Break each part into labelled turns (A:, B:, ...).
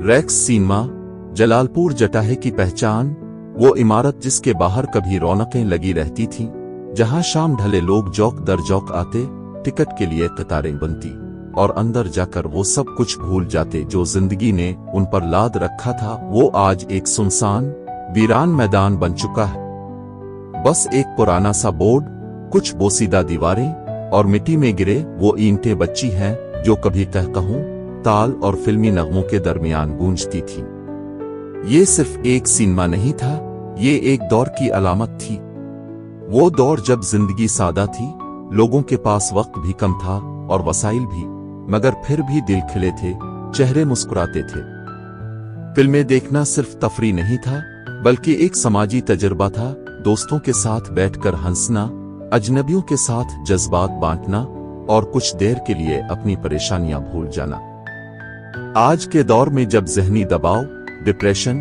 A: Racks cinema, Jalalpur जटाहे की पहचान, वो इमारत जिसके बाहर कभी रौनकें लगी रहती थीं, जहां शाम ढले लोग जौक दर जौक आते, टिकट के लिए कतारें बनती और अंदर जाकर वो सब कुछ भूल जाते जो जिंदगी ने उन पर लाद रखा था। वो आज एक सुनसान, वीरान मैदान बन चुका है। बस एक पुराना सा बोर्ड, कुछ बोसीदा दीवारें और मिट्टी में गिरे वो ईंटें बची हैं जो कभी कहकहों, ताल और फिल्मी नगमों के दरमियान गूंजती थी। ये सिर्फ एक सिनेमा नहीं था, ये एक दौर की अलामत थी। वो दौर जब जिंदगी सादा थी, लोगों के पास वक्त भी कम था और वसाइल भी, मगर फिर भी दिल खिले थे, चेहरे मुस्कुराते थे। फिल्में देखना सिर्फ तफरी नहीं था, बल्कि एक समाजी तजुर्बा था। दोस्तों के साथ बैठकर हंसना, अजनबियों के साथ जज्बात बांटना और कुछ देर के लिए अपनी परेशानियां भूल जाना। आज के दौर में जब ज़हनी दबाव, डिप्रेशन,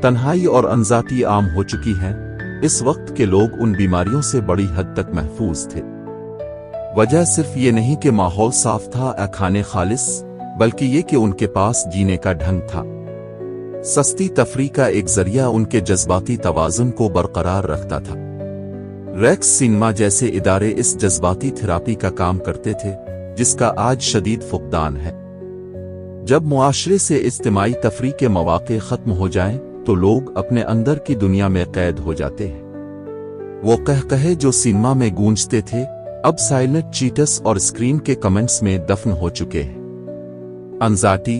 A: तन्हाई और अंजाती आम हो चुकी हैं, इस वक्त के लोग उन बीमारियों से बड़ी हद तक महफूज थे। वजह सिर्फ ये नहीं कि माहौल साफ था या खाने खालिस, बल्कि ये कि उनके पास जीने का ढंग था। सस्ती तफरी का एक जरिया उनके जज्बाती तवाज़ुन को बरकरार रखता था। रेक्स सिनेमा जैसे इदारे इस जज्बाती थेरापी का काम करते थे, जिसका आज शदीद फुकदान है। जब मुआशरे से इज्तिमाई तफरी के मौके खत्म हो जाएं, तो लोग अपने अंदर की दुनिया में कैद हो जाते हैं। वो कहकहे जो सिनेमा में गूंजते थे, अब साइलेंट चीटस और स्क्रीन के कमेंट्स में दफन हो चुके हैं। अंजाटी,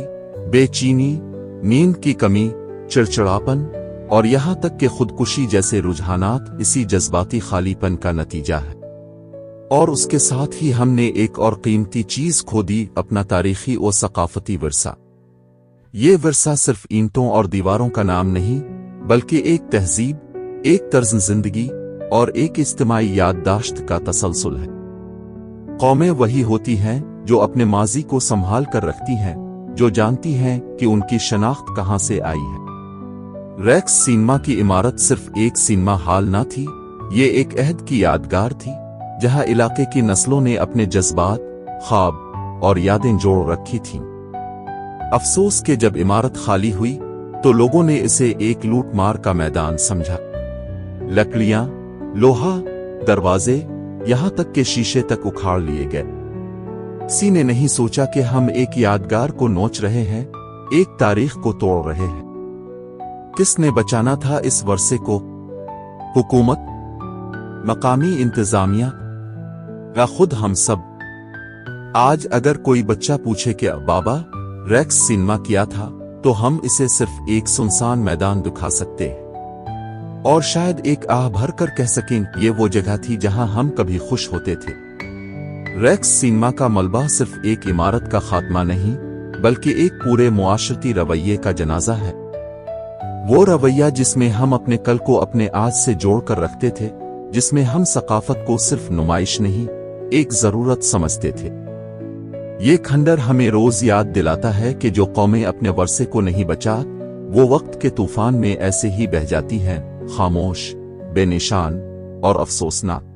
A: बेचैनी, नींद की कमी, चिड़चिड़ापन और यहां तक कि खुदकुशी जैसे रुझानात इसी जज्बाती खालीपन का नतीजा है। और उसके साथ ही हमने एक और कीमती चीज खो दी, अपना तारीखी और सकाफती विरसा। ये विरसा सिर्फ ईंटों और दीवारों का नाम नहीं, बल्कि एक तहजीब, एक तर्ज जिंदगी और एक इज्तिमाई याददाश्त का तसलसल है। कौमें वही होती हैं जो अपने माजी को संभाल कर रखती हैं, जो जानती हैं कि उनकी शनाख्त कहां से आई है। रेक्स सिनेमा की इमारत सिर्फ एक सिनेमा हॉल न थी, ये एक अहद की यादगार थी, जहां इलाके की नस्लों ने अपने जज्बात, ख्वाब और यादें जोड़ रखी थीं। अफसोस कि जब इमारत खाली हुई, तो लोगों ने इसे एक लूटमार का मैदान समझा। लकड़ियां, लोहा, दरवाजे, यहां तक के शीशे तक उखाड़ लिए गए। किसी ने नहीं सोचा कि हम एक यादगार को नोच रहे हैं, एक तारीख को तोड़ रहे हैं। किसने बचाना था इस वर्से को? हुकूमत, मकामी इंतजामिया या खुद हम सब? आज अगर कोई बच्चा पूछे कि बाबा रेक्स सिनेमा क्या था, तो हम इसे सिर्फ एक सुनसान मैदान दिखा सकते हैं और शायद एक आह भर कर कह सकें, ये वो जगह थी जहां हम कभी खुश होते थे। रेक्स सिनेमा का मलबा सिर्फ एक इमारत का खात्मा नहीं, बल्कि एक पूरे मुआशरती रवैये का जनाजा है। वो रवैया जिसमें हम अपने कल को अपने आज से जोड़कर रखते थे, जिसमें हम सकाफत को सिर्फ नुमाइश नहीं, एक जरूरत समझते थे। ये खंडर हमें रोज याद दिलाता है कि जो कौमें अपने वर्से को नहीं बचा, वो वक्त के तूफान में ऐसे ही बह जाती हैं, खामोश, बेनिशान और अफसोसनाक।